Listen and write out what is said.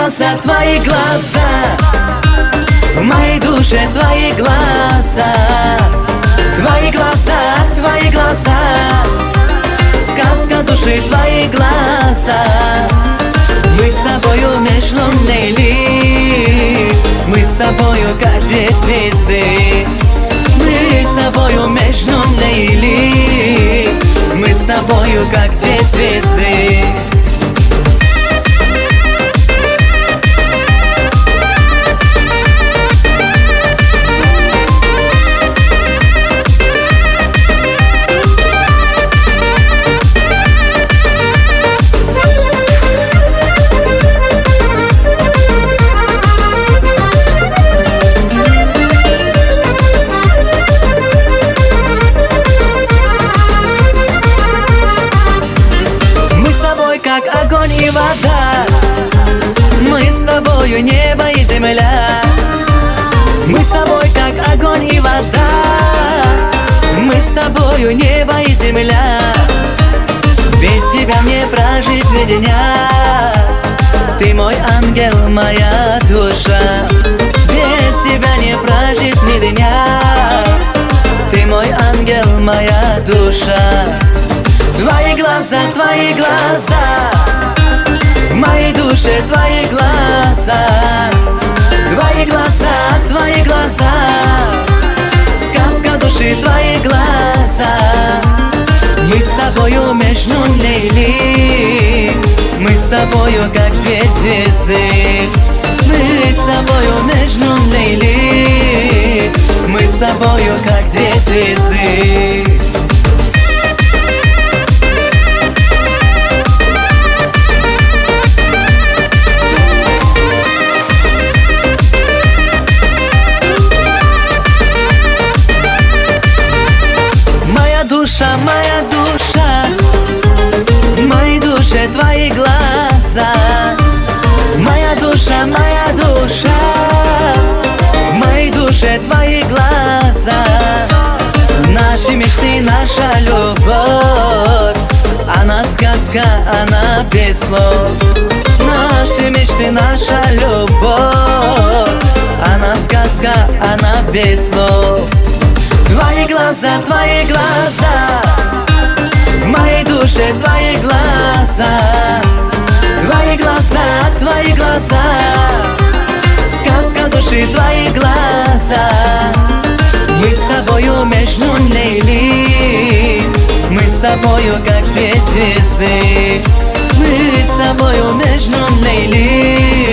твои глаза, в моей душе твои глаза, твои глаза, твои глаза, сказка души твои глаза. Мы с тобою межлунный лик, мы с тобою как две звезды. Мы с тобою межлунный лик, мы с тобою как две звезды. Как огонь и вода, мы с тобою небо и земля. Мы с тобой как огонь и вода, мы с тобою небо и земля. Без тебя мне прожить ни дня, ты мой ангел, моя душа. Без тебя не прожить ни дня, ты мой ангел, моя душа. Твои глаза, в моей душе твои глаза, твои глаза, твои глаза, сказка души твои глаза. Мы с тобою межлунный лик, мы с тобою как две звезды. Мы с тобою межлунный лик, мы с тобою как две звезды. Моя душа, в моей душе твои глаза. Моя душа, в моей душе твои глаза. Наши мечты, наша любовь, она сказка, она без слов. Наши мечты, наша любовь, она сказка, она без слов. Твои глаза, в моей душе твои глаза. Твои глаза, твои глаза, сказка души твои глаза. Мы с тобою межлунный лик, мы с тобою как две звезды. Мы с тобою межлунный лик,